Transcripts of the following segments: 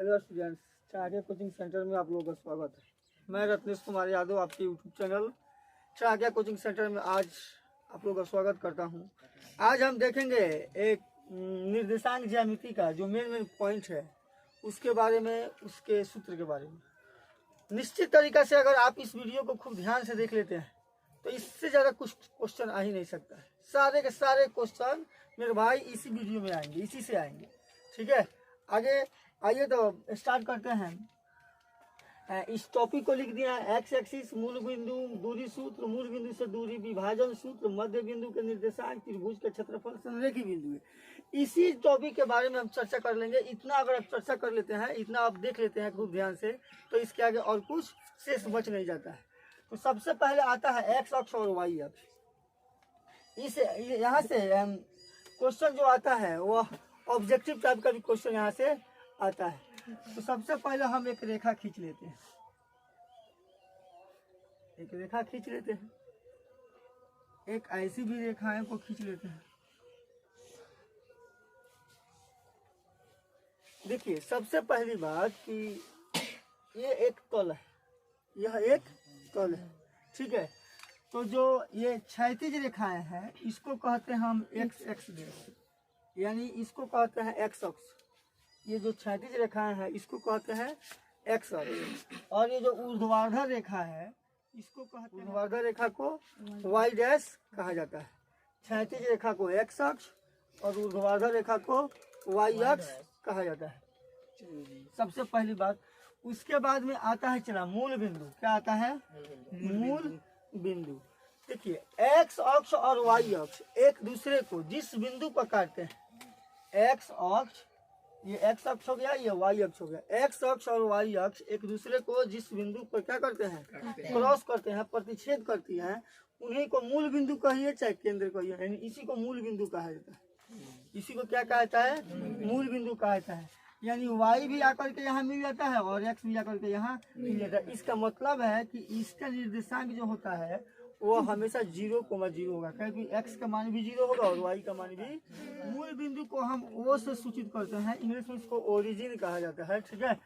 Hello students, Chanakya coaching centre में आप लोगों का स्वागत है। मैं रत्नेश कुमार यादव आपके YouTube channel Chanakya coaching centre में आज आप लोगों का स्वागत करता हूं। आज हम देखेंगे एक निर्देशांक ज्यामिति का जो मेन पॉइंट है उसके बारे में, उसके सूत्र के बारे में। निश्चित तरीका से अगर आप इस वीडियो को खूब ध्यान से देख लेते हैं तो इससे ज़्यादा कुछ क्वेश्चन आ ही नहीं सकता है। सारे के सारे क्वेश्चन मेरे भाई इसी वीडियो में आएंगे, इसी से आएंगे। ठीक है, आगे आइए तो स्टार्ट करते हैं। इस टॉपिक को लिख दिया है एक्स एक्सिस, मूल बिंदु, दूरी सूत्र, मूल बिंदु से दूरी, विभाजन सूत्र, मध्य बिंदु के निर्देशांक, त्रिभुज के क्षेत्रफल, संरेखी बिंदु है। इसी टॉपिक के बारे में हम चर्चा कर लेंगे। इतना अगर आप चर्चा कर लेते हैं, इतना आप देख लेते हैं खूब ध्यान से, तो इसके आगे और कुछ शेष बच नहीं जाता है। तो सबसे पहले आता है एक्स अक्ष और वाई अक्ष। इस यहाँ से क्वेश्चन जो आता है वह ऑब्जेक्टिव टाइप का भी क्वेश्चन यहाँ से आता है। तो सबसे पहले हम एक रेखा खींच लेते हैं, एक रेखा खींच लेते हैं, एक ऐसी भी रेखाएं को खींच लेते हैं। देखिए, सबसे पहली बात कि ये एक तल है, यह एक तल है। ठीक है, तो जो ये क्षैतिज रेखाएं हैं इसको कहते हैं हम एक्स एक्स, यानी इसको कहते हैं एक्स अक्ष। ये जो क्षैतिज रेखाएं हैं इसको कहते हैं एक्स अक्ष, और ये जो ऊर्ध्वाधर रेखा है इसको कहते हैं, ऊर्ध्वाधर रेखा को वाई डैश कहा जाता है। क्षैतिज रेखा को एक्स अक्ष और ऊर्ध्वाधर रेखा को वाई अक्ष कहा जाता है। सबसे पहली बात। उसके बाद में आता है चला मूल बिंदु। क्या आता है? मूल बिंदु। देखिए, एक्स अक्ष और वाई अक्ष एक दूसरे को जिस बिंदु पर काटते हैं, एक्स अक्ष, ये एक्स अक्ष हो गया, ये वाई अक्ष हो गया। एक्स अक्ष और वाई अक्ष एक दूसरे को जिस बिंदु पर क्या करते हैं, क्रॉस करते हैं, प्रतिच्छेद करती हैं, उन्हीं को मूल बिंदु कहिए चाहे केंद्र कहिए, यानी इसी को मूल बिंदु कहा जाता है। इसी को क्या कहता है? मूल बिंदु कहा जाता है। यानी वाई भी आकर के यहाँ मिल जाता है और एक्स भी आकर के यहाँ मिल जाता है। इसका मतलब है कि इसका निर्देशांक जो होता है वो हमेशा 0,0 होगा, क्योंकि एक्स का मान भी 0 होगा और वाई का मान भी। मूल बिंदु को हम ओ से सूचित करते हैं, इंग्लिश में इसको ओरिजिन कहा जाता है। ठीक है,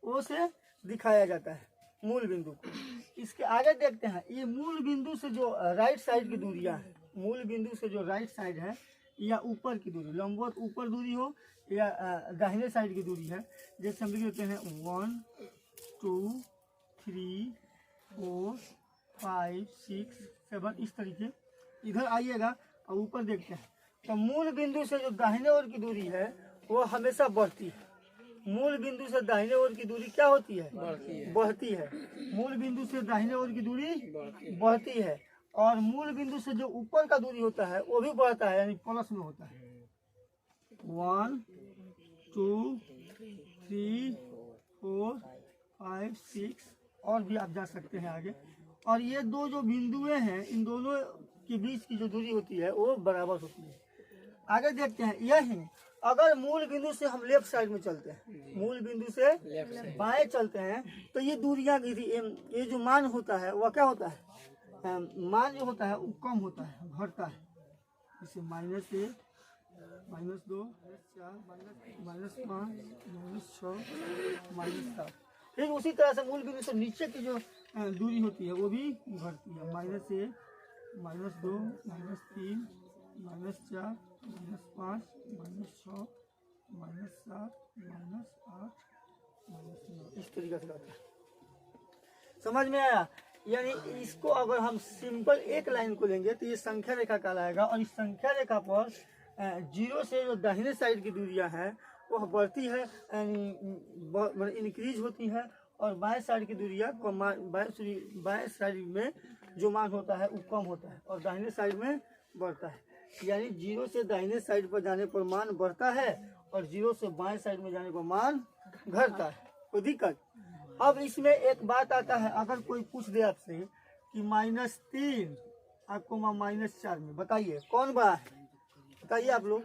ओ से दिखाया जाता है मूल बिंदु को। इसके आगे देखते हैं, ये मूल बिंदु से जो राइट साइड की दूरियां हैं, मूल बिंदु से जो राइट साइड है या ऊपर की दूरी, लंबवत ऊपर दूरी हो या दाहिने साइड की दूरी है, जैसे हम लिख लेते हैं 1 2 3 4 5 6 7, इस तरीके। इधर आइएगा और ऊपर देखते हैं तो मूल बिंदु से जो दाहिने ओर की दूरी है वो हमेशा बढ़ती है। मूल बिंदु से दाहिने ओर की दूरी क्या होती है? बढ़ती है। मूल बिंदु से दाहिने ओर की दूरी बढ़ती है, और मूल बिंदु से जो ऊपर का दूरी होता है वो भी बढ़ता है, यानी प्लस में होता है। 1 2 3 4 5 6, और भी आप जा सकते हैं आगे। और ये दो जो बिंदुएं हैं, इन दोनों के बीच की जो दूरी होती है वो बराबर होती है। आगे देखते हैं, यही अगर मूल बिंदु से हम लेफ्ट साइड में चलते हैं, मूल बिंदु से बाएं चलते हैं, तो ये दूरियां, ये जो मान होता है वह क्या होता है? मान जो होता है वो कम होता है, घटता है। जैसे -1 -2 -4 -5 -6 -7। फिर उसी तरह से मूल बिंदु से नीचे की जो दूरी होती है वो भी घटती है। -1 -2 -3 -4 -5 -6 -7 -8 -9, इस तरीके से रहता है। समझ में आया? यानी इसको अगर हम सिंपल एक लाइन को लेंगे तो ये संख्या रेखा कहलाएगा, और इस संख्या रेखा पर 0 से जो दाहिने साइड की दूरियां हैं वह बढ़ती है, यानी इंक्रीज होती है, और बाएं साइड की दूरियां बाएं साइड में जो मान होता है वो कम होता है और दाहिने साइड में बढ़ता है। यानी 0 से दाहिने साइड पर जाने पर मान बढ़ता है और 0 से बाएं साइड में जाने पर मान घटता है। कोई दिक्कत? अब इसमें एक बात आता है, अगर कोई पूछ दे आपसे कि -3 आपको -4 में बताइए कौन बड़ा है? बताइए आप लोग,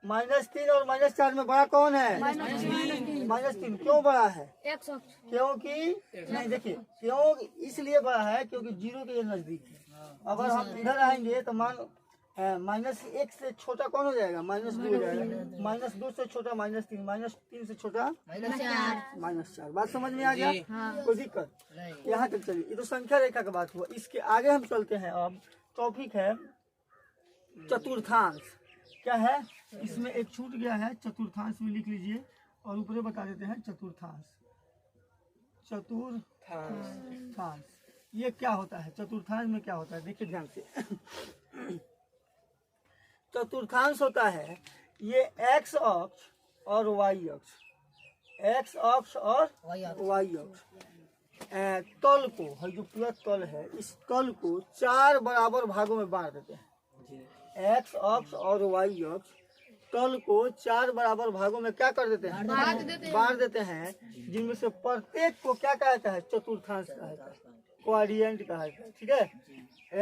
-3 और -4 में बड़ा कौन है? -3। क्यों बड़ा है? क्योंकि नहीं, देखिए क्यों इसलिए बड़ा है क्योंकि 0 के नजदीक है। अगर हम इधर आएंगे तो मान -1 से छोटा कौन हो जाएगा? -2 हो जाएगा। -2 से छोटा -3, -3 से छोटा -4। बात समझ में आ गया? कोई दिक्कत? यहाँ तक चलिए, ये तो संख्या रेखा का बात हुआ। इसके आगे हम चलते हैं। अब टॉपिक है चतुर्थांश। क्या है? इसमें एक छूट गया है, चतुर्थांश भी लिख लीजिए और ऊपर बता देते हैं चतुर्थांश। चतुर्थांश ये क्या होता है? चतुर्थांश में क्या होता है देखिए ध्यान से। चतुर्थांश होता है ये एक्स अक्ष और वाई अक्ष, एक्स अक्ष और वाई अक्ष तल को है, जो पूरा तल है, इस तल को 4 बराबर भागों में बांट देते हैं। एक्स अक्ष और वाई अक्ष तल को 4 बराबर भागों में क्या कर देते हैं? बांट देते हैं, जिनमें से प्रत्येक को क्या कहता है? चतुर्थांश कहता है, क्वाड्रेंट कहता है। ठीक है,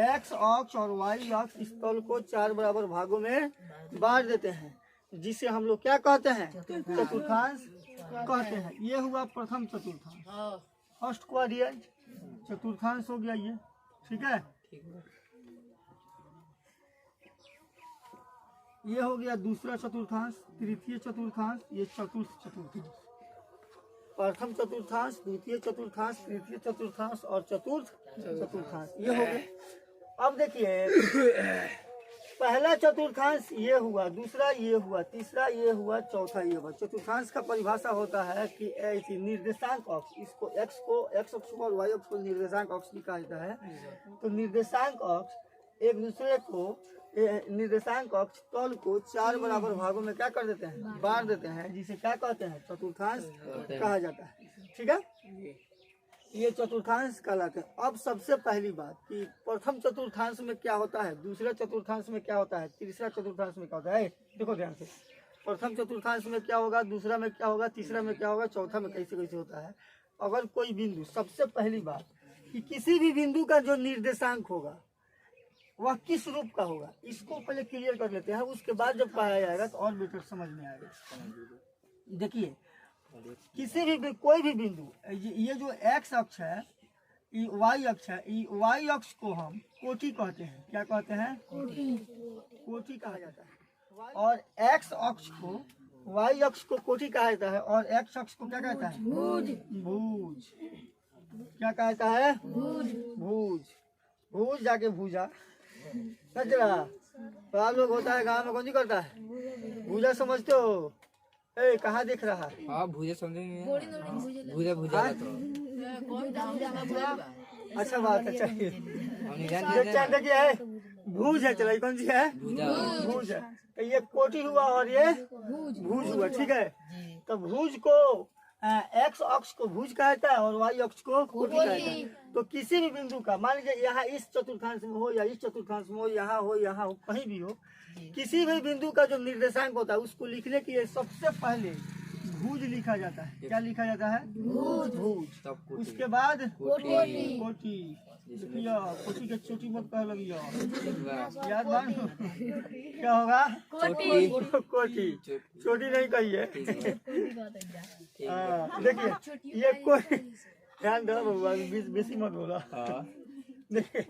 एक्स अक्ष और वाई अक्ष इस तल को 4 बराबर भागों में बांट देते हैं, जिसे हम लोग क्या कहते हैं? चतुर्थांश कहते हैं। ये हुआ प्रथम चतुर्थांश, फर्स्ट क्वाड्रेंट चतुर्थांश हो गया ये। ठीक है, ये हो गया दूसरा चतुर्थांश, तृतीय चतुर्थांश, ये चतुर्थ चतुर्थांश। प्रथम चतुर्थांश, द्वितीय चतुर्थांश, तृतीय चतुर्थांश और चतुर्थ चतुर्थांश ये हो गए। अब देखिए, पहला चतुर्थांश ये हुआ, दूसरा ये हुआ, तीसरा ये हुआ, चौथा ये हुआ। चतुर्थांश का परिभाषा होता है कि ऐसी निर्देशांक अक्ष, इसको एक्स अक्ष को और वाई अक्ष को निर्देशांक अक्ष भी कहा जाता है। तो निर्देशांक अक्ष एक दूसरे को, निर्देशांक अक्ष तल को 4 बराबर भागों में क्या कर देते हैं? बांट देते हैं, जिसे क्या कहते हैं? चतुर्थांश कहा जाता है। ठीक है, ये चतुर्थांश कहलाते हैं। अब सबसे पहली बात कि प्रथम चतुर्थांश में क्या होता है, दूसरा चतुर्थांश में क्या होता है, तीसरा चतुर्थांश में क्या होता है? देखो ध्यान से, प्रथम चतुर्थांश में क्या होगा, दूसरा में क्या होगा, तीसरा में क्या होगा, चौथा में कैसे कैसे होता है। अगर कोई बिंदु, सबसे पहली बात कि किसी भी बिंदु का जो निर्देशांक होगा वह किस रूप का होगा, इसको पहले क्लियर कर लेते हैं, उसके बाद जब कहा जाएगा तो और बेटर समझ में आएगा। देखिए, किसी भी कोई भी बिंदु, ये जो एक्स अक्ष है, ये वाई अक्ष है, ये वाई अक्ष को हम कोटि कहते हैं। क्या कहते हैं? कोटि कहा जाता है। और एक्स अक्ष को, वाई अक्ष को कोटि कहा जाता है, और एक्स अक्ष को क्या कहता है? भुज। क्या कहता है? भुज। भुज जाके भूजा कचरा। तो आप लोग होता है गाँव में कौन सी करता है? भूजा समझते हो? ए, कहाँ दिख रहा है? आप भूजा समझेंगे, भूजा भूजा अच्छा बात है, चलिए। देखिए है भूज है, चला कौन सी है? भूज है। तो ये कोटि हुआ और ये भूज हुआ। ठीक है, तो भूज को एक्स अक्ष को भुज कहता है और वाई अक्ष को कोटि कहता है। तो किसी भी बिंदु का, मान लीजिए यहाँ इस चतुर्थांश में हो या इस चतुर्थांश में हो, यहाँ हो, यहाँ हो, कहीं भी हो, किसी भी बिंदु का जो निर्देशांक होता है उसको लिखने के लिए सबसे पहले भुज लिखा जाता है। क्या लिखा जाता है? भुज। उसके बाद कोटि। कोटि के चोटी मत कह लगी, याद मान क्या होगा? कोटि। चोटी नहीं कहिए। देखिए, ये कोई ध्यान दो बाबा, बेसी मत बोला। देखिए,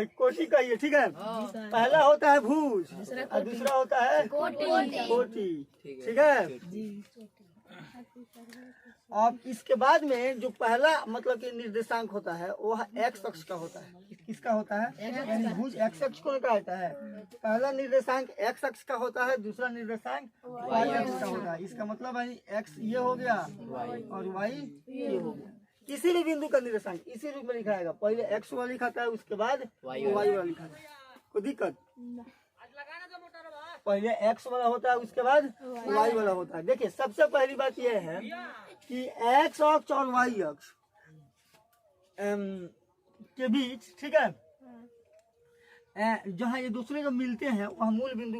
कोटि कहिए। ठीक है, पहला होता है भुज और दूसरा होता है कोटि। ठीक है, अब इसके बाद में जो पहला मतलब कि निर्देशांक होता है वो एक्स अक्ष का होता है। किसका होता है? यानी भुज एक्स अक्ष को कहता है। पहला निर्देशांक एक्स अक्ष का होता है, दूसरा निर्देशांक वाई अक्ष का होता है। इसका मतलब है एक्स ये हो गया और वाई ये हो गया। किसी भी बिंदु का निर्देशांक इसी रूप में लिखा जाएगा। पहले एक्स वाला लिखाता है, उसके बाद वाई वाला लिखा है। कोई दिक्कत? पहले एक्स वाला होता है, उसके बाद वाई वाला होता है। देखिए, सबसे पहली बात यह है कि एक्स अक्ष और वाई अक्ष के बीच, ठीक है, जहाँ ये दूसरे जो मिलते हैं वह मूल बिंदु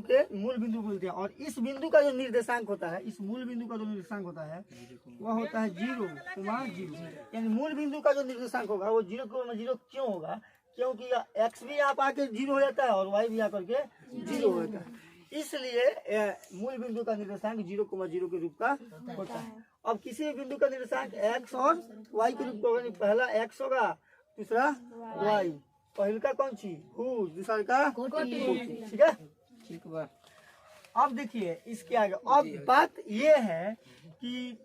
मिलते हैं। और इस बिंदु का जो निर्देशांक होता है, इस मूल बिंदु का जो निर्देशांक होता है वह होता है 0,0। यानी मूल बिंदु का जो निर्देशांक होगा वो 0,0 क्यों होगा? क्योंकि एक्स भी यहाँ आके 0 हो जाता है और वाई भी आकर के 0 हो जाता है। इसलिए मूल बिंदु का निर्देशांक 0,0 के रूप का होता है। अब किसी भी बिंदु का निर्देशांक एक्स और वाई के रूप का होगा। पहला एक्स होगा, दूसरा वाई। पहले का कौन सी भुज, दूसरा का कोटि, ठीक है। ठीक बा। अब देखिए इसके आगे, अब बात ये है कि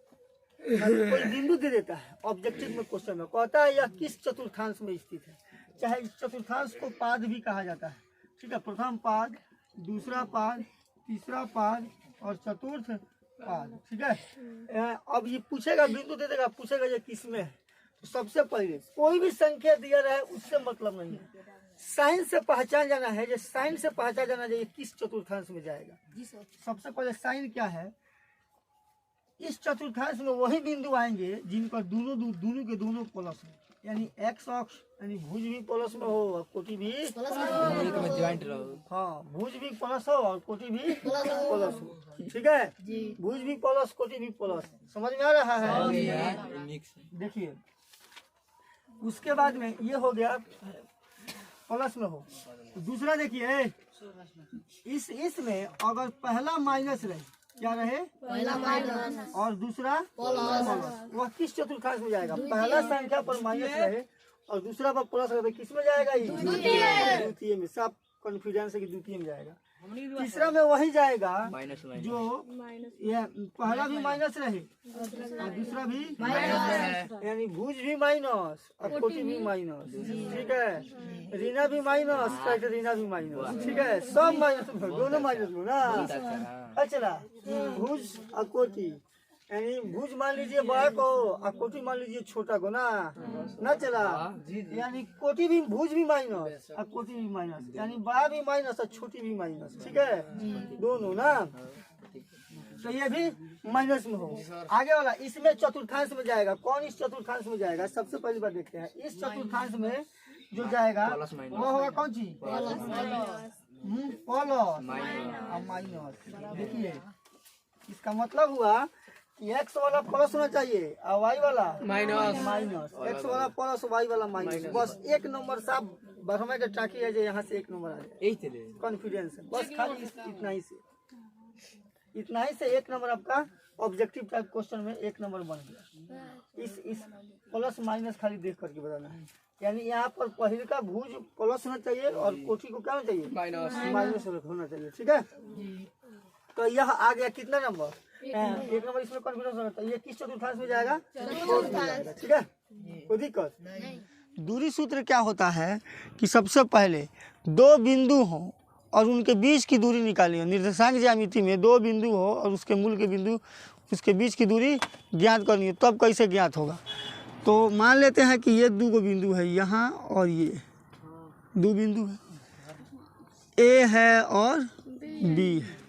कोई बिंदु दे देता है ऑब्जेक्टिव में, क्वेश्चन में कहता है यह किस चतुर्थांश में स्थित है। चाहे इस चतुर्थांश को पाद भी कहा जाता है, ठीक है। प्रथम पाद, दूसरा पाद, तीसरा पाद और चतुर्थ पाद, ठीक है। अब ये पूछेगा, बिंदु दे देगा, पूछेगा ये किस में है। तो सबसे पहले कोई भी संख्या दिया रहे उससे मतलब नहीं है, साइन से पहचान जाना है। ये साइन से पहचान जाना चाहिए किस चतुर्थांश में जाएगा। सबसे पहले साइन क्या है, इस चतुर्थांश में वही बिंदु आएंगे जिन पर दोनों के दोनों प्लस हो, यानी एक्स अक्ष यानी भुज भी प्लस में हो और कोटि भी एक में ज्वाइंट रहो। हाँ, भुज भी प्लस हो और कोटि भी प्लस हो, ठीक है। भुज भी प्लस, कोटि भी प्लस, समझ में आ रहा है। देखिए उसके बाद में ये हो गया प्लस में हो। दूसरा देखिए इसमें अगर पहला माइनस रहे, क्या रहे, पहला माइनस और दूसरा प्लस, वह किस चतुर्थांश में जाएगा। पहला संख्या पर माइनस रहे और दूसरा पर प्लस रहे, किस में जाएगा, ये द्वितीय में। सब कॉन्फिडेंस है कि द्वितीय में जाएगा। तीसरा में वही जाएगा जो ये पहला भी माइनस रहे और दूसरा भी माइनस, यानी भुज भी माइनस और कोटि भी माइनस, ठीक है। रीना भी माइनस, रीना भी माइनस, ठीक है। सब माइनस, दोनों माइनस लो ना। अच्छा, भुज और कोटि, यानी भुज मान लीजिए बड़ा को और कोटि मान लीजिए छोटा को ना चला, यानी कोटि भी, भुज भी माइनस और कोटि भी माइनस, यानी बड़ा भी माइनस और छोटी भी माइनस, ठीक है, दोनों ना। तो ये भी माइनस में हो। आगे वाला इसमें चतुर्थांश में जाएगा, कौन इस चतुर्थांश में जाएगा, सबसे पहली बार देखते हैं। इस चतुर्थांश में जो जाएगा वो होगा कौन सी, प्लस और माइनस। देखिए इसका मतलब हुआ कि एक्स वाला प्लस होना चाहिए और वाई वाला माइनस। एक्स वाला प्लस, वाई वाला माइनस। बस एक नंबर साफ बढ़ाने का टाकी है जो यहाँ से एक नंबर आ जाए, कॉन्फिडेंस है बस। खाली इतना ही से एक नंबर आपका ऑब्जेक्टिव टाइप क्वेश्चन में एक नंबर बन गया। इस प्लस माइनस खाली देख करके बताना है, यानी यहाँ पर पहले का भुज प्लस होना चाहिए और कोटि को क्या होना चाहिए, माइनस होना चाहिए, ठीक है। तो यह आ गया कितना नंबर, एक नंबर। इसमें कॉन्फिडेंस होना चाहिए। ये किस चतुर्थांश में जाएगा, ठीक है, कोई दिक्कत। दूरी सूत्र क्या होता है कि सबसे पहले दो बिंदु हो और उनके बीच की दूरी निकालनी हो। निर्देशांक ज्यामिति में दो बिंदु हो और उसके मूल के बिंदु उसके बीच की दूरी ज्ञात करनी है। तब कैसे ज्ञात होगा, तो मान लेते हैं कि ये दो बिंदु है यहाँ और ये दो बिंदु है, ए है और बी है।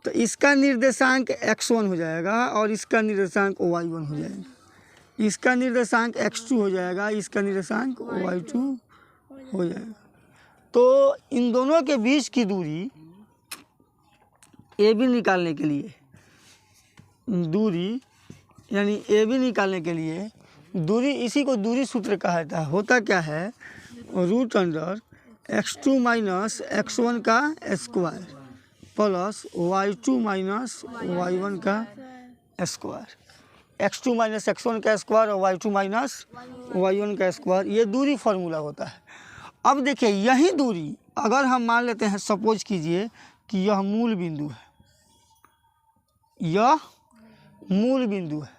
तो इसका निर्देशांक x1 हो जाएगा और इसका निर्देशांक y1 हो जाएगा। इसका निर्देशांक x2 हो जाएगा, इसका निर्देशांक y2 हो जाएगा। तो इन दोनों के बीच की दूरी ए बी निकालने के लिए, दूरी यानी ए बी निकालने के लिए दूरी, इसी को दूरी सूत्र कहा जाता है। होता क्या है, root under x2 minus x1 का square plus y2 minus y1 का स्क्वायर। x2 माइनस x1 का स्क्वायर और y2 माइनस y1 का स्क्वायर, ये दूरी फार्मूला होता है। अब देखिए यही दूरी अगर हम मान लेते हैं, सपोज कीजिए कि यह मूल बिंदु है, यह मूल बिंदु है,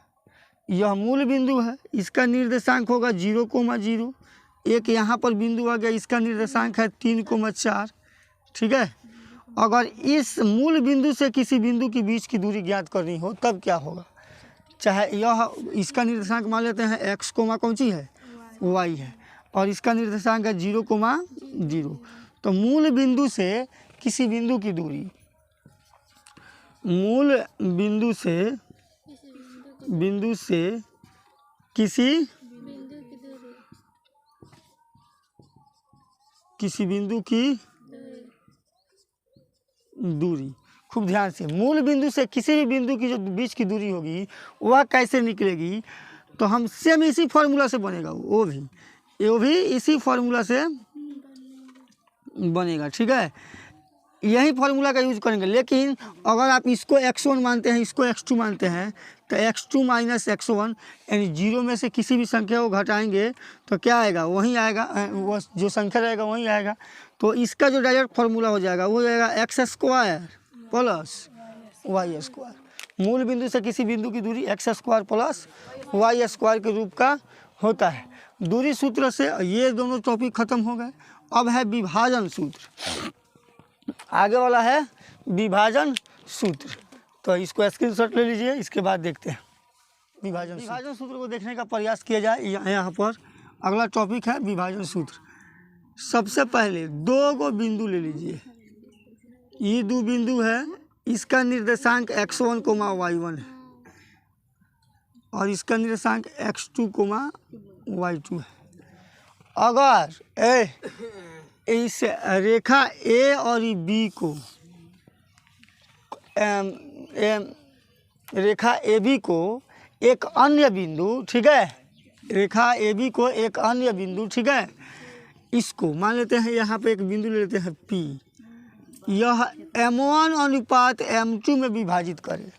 यह मूल बिंदु है। इसका निर्देशांक होगा 0,0। एक यहाँ पर बिंदु आ गया, इसका निर्देशांक है 3,4, ठीक है। अगर इस मूल बिंदु से किसी बिंदु के बीच की दूरी ज्ञात करनी हो तब क्या होगा, चाहे यह, इसका निर्देशांक मान लेते हैं x, कौन सी है, y है, और इसका निर्देशांक है 0,0। तो मूल बिंदु से किसी बिंदु की दूरी, मूल बिंदु से किसी बिंदु की दूरी, खूब ध्यान से, मूल बिंदु से किसी भी बिंदु की जो बीच की दूरी होगी वह कैसे निकलेगी, तो हम सेम इसी फार्मूला से बनेगा, वो भी इसी फार्मूला से बनेगा, ठीक है। यही फार्मूला का यूज करेंगे। लेकिन अगर आप इसको x1 मानते हैं, इसको x2 मानते हैं, तो x2 माइनस x1 यानी जीरो में से किसी भी संख्या को घटाएंगे तो क्या आएगा, वहीं आएगा, वो जो संख्या रहेगा वहीं आएगा। तो इसका जो डायरेक्ट फार्मूला हो जाएगा वो हो जाएगा X square plus Y square. मूल बिंदु से किसी बिंदु की दूरी X square plus Y square के रूप का होता है। दूरी सूत्र से ये दोनों टॉपिक खत्म हो गए। अब है विभाजन सूत्र, आगे वाला है विभाजन सूत्र। तो इसको स्क्रीनशॉट ले लीजिए, इसके बाद देखते हैं विभाजन सूत्र को देखने का प्रयास किया जाए। यहाँ पर अगला टॉपिक है विभाजन सूत्र। सबसे पहले दो गो बिंदु ले लीजिए, ये दो बिंदु है, इसका निर्देशांक x1 y1 है और इसका निर्देशांक x2 y2 है। अगर इस रेखा ए और बी को रेखा ए बी को एक अन्य बिंदु, ठीक है, रेखा ए बी को एक अन्य बिंदु, ठीक है, इसको मान लेते हैं, यहाँ पे एक बिंदु ले लेते हैं P, यह M1 अनुपात M2 में विभाजित करे।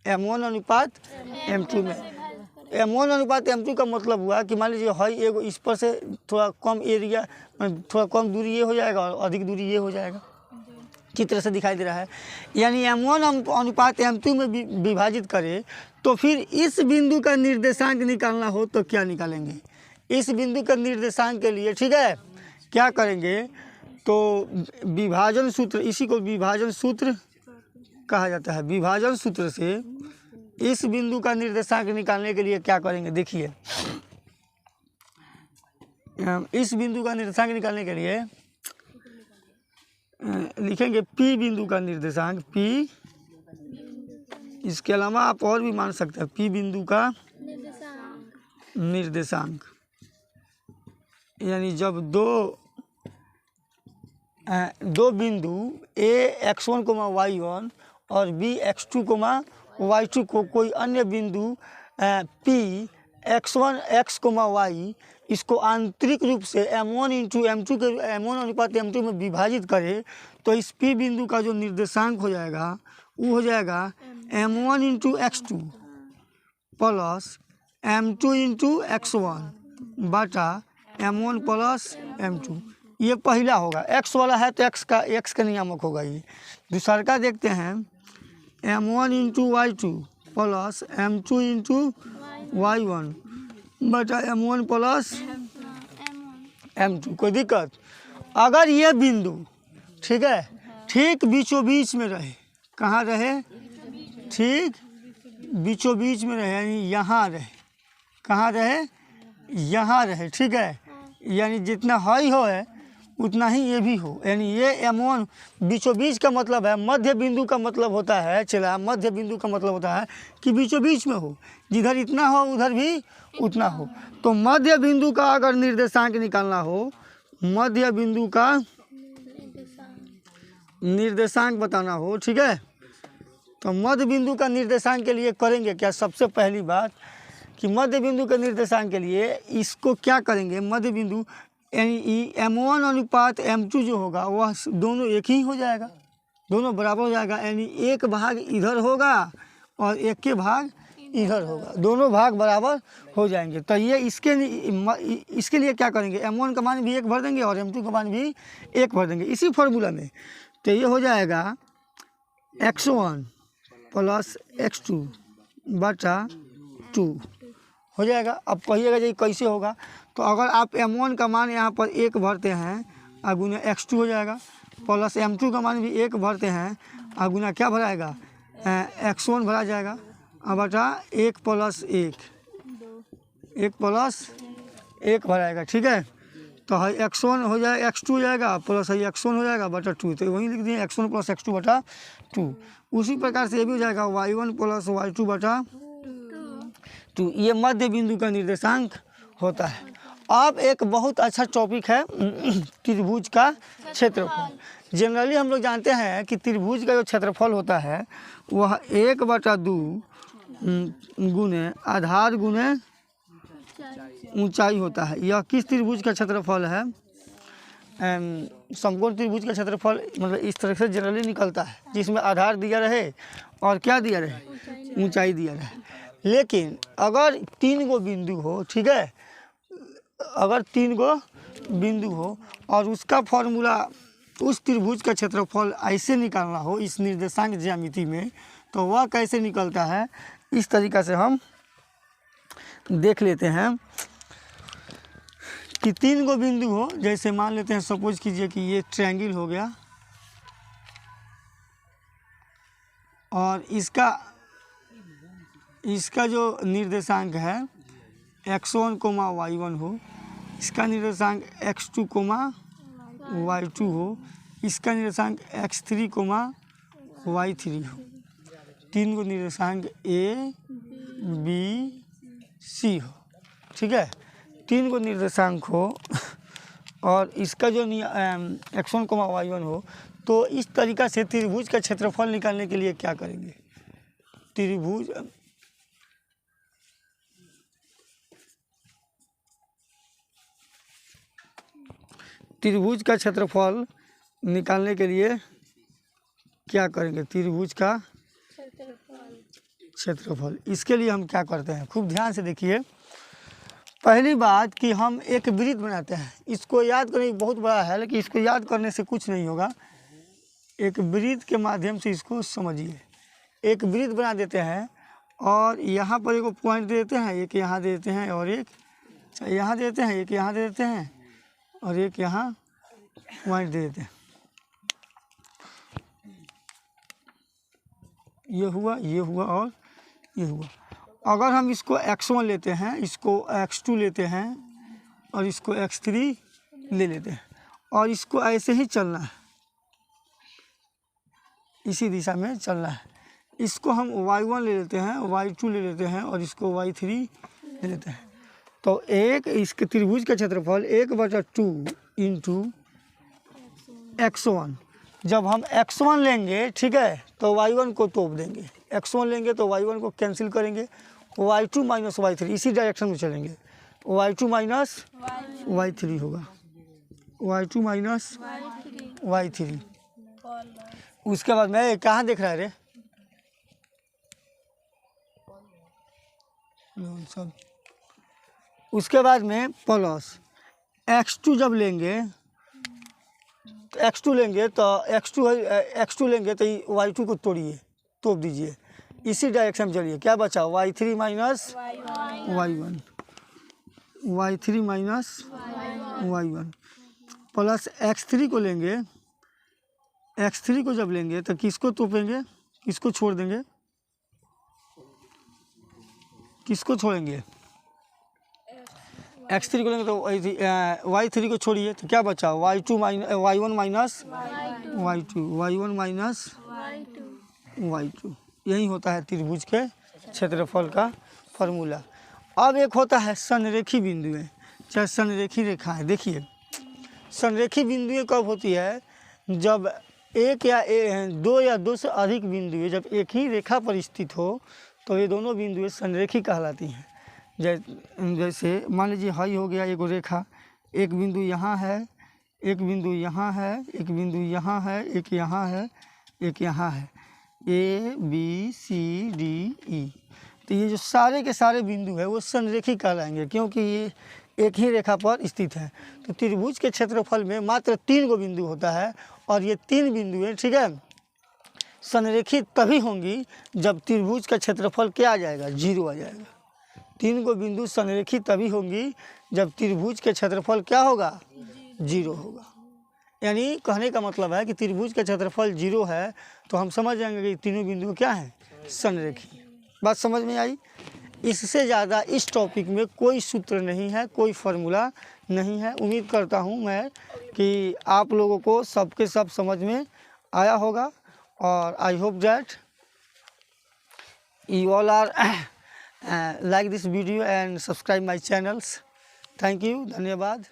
M1 अनुपात M2 में, M1 अनुपात M2 का मतलब हुआ कि मान लीजिए है एगो, इस पर से थोड़ा कम एरिया, थोड़ा कम दूरी ये हो जाएगा और अधिक दूरी ये हो जाएगा, चित्र से दिखाई दे रहा है। यानी M1 अनुपात M2 में विभाजित करे तो फिर इस बिंदु का निर्देशांक निकालना हो तो क्या निकालेंगे, इस बिंदु का निर्देशांक के लिए, ठीक है, क्या करेंगे, तो विभाजन सूत्र, इसी को विभाजन सूत्र कहा जाता है। विभाजन सूत्र से इस बिंदु का निर्देशांक निकालने के लिए क्या करेंगे, देखिए, इस बिंदु का निर्देशांक निकालने के लिए लिखेंगे P बिंदु का निर्देशांक, P, इसके अलावा आप और भी मान सकते हैं, P बिंदु का निर्देशांक, यानी जब दो बिंदु A x1 y1 और B x2 y2 को कोई अन्य बिंदु P x1 x y इसको आंतरिक रूप से M1 इंटू M2 के M1 अनुपात M2 में विभाजित करे तो इस P बिंदु का जो निर्देशांक हो जाएगा वो हो जाएगा M1 into x2 plus M2 into x1 बटा M1 प्लस M2। ये पहला होगा, x वाला है तो x का नियामक होगा। ये दूसरा का देखते हैं, M1 into y2 plus M2 into y1 बटा M1 प्लस M2। कोई दिक्कत? अगर ये बिंदु, ठीक है, ठीक बीचों बीच में रहे, कहाँ रहे, ठीक बीचों बीच में रहे, यानी यहाँ रहे, कहाँ रहे, यहाँ रहे, ठीक है, यानी जितना हाई हो है उतना ही ये भी हो, यानी ये M1 बीचों बीच का मतलब है, मध्य बिंदु का मतलब होता है, चला, मध्य बिंदु का मतलब होता है कि बीचों बीच में हो, जिधर इतना हो उधर भी उतना हो। तो मध्य बिंदु का अगर निर्देशांक निकालना हो, मध्य बिंदु का निर्देशांक बताना हो, ठीक है, तो मध्य बिंदु का निर्देशांक के लिए करेंगे क्या, सबसे पहली बात कि मध्य बिंदु के निर्देशांक के लिए इसको क्या करेंगे, मध्य बिंदु यानी M1 अनुपात M2 जो होगा वह दोनों एक ही हो जाएगा, दोनों बराबर हो जाएगा, यानी एक भाग इधर होगा और एक के भाग इधर होगा, दोनों भाग बराबर हो जाएंगे। तो ये इसके लिए क्या करेंगे, M1 का मान भी 1 भर देंगे और M2 का मान भी 1 भर देंगे इसी फॉर्मूला में। तो ये हो जाएगा x1 प्लस x2 बटा 2 हो जाएगा। अब कहिएगा जी कैसे होगा, तो अगर आप M1 का मान यहाँ पर 1 भरते हैं अगुना x2 हो जाएगा, प्लस M2 का मान भी 1 भरते हैं अगुना क्या भराएगा, x1 भरा जाएगा, अब बटा 1 प्लस 1 प्लस 1 भराएगा, ठीक है। तो है x1 हो जाएगा, x2 हो जाएगा, प्लस है x1 हो जाएगा बटा 2, तो वहीं लिख दिए x1 प्लस x2 बटा 2। उसी प्रकार से ये भी हो जाएगा y1 प्लस y2 बटा 2। ये मध्य बिंदु का निर्देशांक होता है। अब एक बहुत अच्छा टॉपिक है त्रिभुज का क्षेत्रफल। जनरली हम लोग जानते हैं कि त्रिभुज का जो क्षेत्रफल होता है वह 1/2 गुने आधार गुने ऊंचाई होता है। यह किस त्रिभुज का क्षेत्रफल है, समकोण त्रिभुज का क्षेत्रफल मतलब इस तरह से जनरली निकलता है, जिसमें आधार दिया रहे और क्या दिया रहे, ऊंचाई दिया रहे। लेकिन अगर 3 गो बिंदु हो, ठीक है, अगर 3 गो बिंदु हो और उसका फॉर्मूला उस त्रिभुज का क्षेत्रफल ऐसे निकालना हो इस निर्देशांक ज्यामिति में, तो वह कैसे निकलता है इस तरीक़ा से हम देख लेते हैं कि 3 गो बिंदु हो। जैसे मान लेते हैं, सपोज कीजिए कि ये ट्रायंगल हो गया और इसका जो निर्देशांक है x1, y1 हो, इसका निर्देशांक x2, y2 हो, इसका निर्देशांक x3, y3 हो। 3 गो निर्देशांक A, B, C हो, ठीक है। 3 गो निर्देशांक हो और इसका जो x1, y1 हो, तो इस तरीक़ा से त्रिभुज का क्षेत्रफल निकालने के लिए क्या करेंगे? त्रिभुज का क्षेत्रफल निकालने के लिए क्या करेंगे? त्रिभुज का क्षेत्रफल, इसके लिए हम क्या करते हैं, खूब ध्यान से देखिए। पहली बात कि हम एक वृत्त बनाते हैं, इसको याद करने की बहुत बड़ा है, लेकिन इसको याद करने से कुछ नहीं होगा। एक वृत्त के माध्यम से इसको समझिए। एक वृत्त बना देते हैं और यहाँ पर एक पॉइंट दे देते हैं, एक यहाँ दे देते हैं और एक यहाँ दे देते हैं, एक यहाँ दे देते हैं और एक यहाँ पॉइंट दे देते हैं। ये हुआ, ये हुआ और ये हुआ। अगर हम इसको x1 लेते हैं, इसको x2 लेते हैं और इसको x3 ले लेते हैं और इसको ऐसे ही चलना है, इसी दिशा में चलना है। इसको हम y1 ले लेते हैं, y2 ले लेते हैं और इसको y3 ले लेते हैं। तो एक इसके त्रिभुज का क्षेत्रफल 1/2 इंटू x1। जब हम x1 लेंगे, ठीक है, तो y1 को तोप देंगे। x1 लेंगे तो y1 को कैंसिल करेंगे, y2 माइनस y3 इसी डायरेक्शन में चलेंगे। y2 माइनस y3 होगा, y2 माइनस y3। उसके बाद मैं कहाँ देख रहा है रे सब। उसके बाद में प्लस x2 जब लेंगे, x2 लेंगे तो x2 लेंगे तो y2 को तोड़िए, तोप दीजिए, इसी डायरेक्शन में चलिए। क्या बचा? y3 minus y1, y3 minus y1 plus x3 को लेंगे। x3 को जब लेंगे तो किसको तोपेंगे, किसको छोड़ देंगे, किसको छोड़ेंगे? x3 को लेंगे तो y3 को छोड़िए, तो क्या बचा? y1 minus y1 minus y2। यही होता है त्रिभुज के क्षेत्रफल का फॉर्मूला। अब एक होता है संरेखी बिंदुएं, चाहे संरेखी रेखाएं। देखिए, संरेखी बिंदुएं कब होती है? जब एक या दो या दो से अधिक बिंदुएं जब एक ही रेखा पर स्थित हो, तो ये दोनों बिंदुएं संरेखी कहलाती हैं। जैसे मान लीजिए हाई हो गया एगो रेखा, एक बिंदु यहाँ है, एक बिंदु यहाँ है, एक बिंदु यहाँ है, एक यहाँ है, एक यहाँ है, A B C D E। तो ये जो सारे के सारे बिंदु है वो संरेखी कहलाएंगे, क्योंकि ये एक ही रेखा पर स्थित है। तो त्रिभुज के क्षेत्रफल में मात्र 3 गो बिंदु होता है और ये 3 बिंदुएं, ठीक है, संरेखी तभी होंगी जब त्रिभुज का क्षेत्रफल क्या आ जाएगा? 0 आ जाएगा। 3 गो बिंदु संरेखी तभी होंगी जब त्रिभुज के क्षेत्रफल क्या होगा? 0 होगा। यानी कहने का मतलब है कि त्रिभुज का क्षेत्रफल 0 है तो हम समझ जाएंगे कि तीनों बिंदु क्या हैं? संरेखी। बात समझ में आई? इससे ज़्यादा इस टॉपिक में कोई सूत्र नहीं है, कोई फार्मूला नहीं है। उम्मीद करता हूँ मैं कि आप लोगों को सबके सब समझ में आया होगा और I hope that you all are like this video and subscribe my channels. Thank you, धन्यवाद।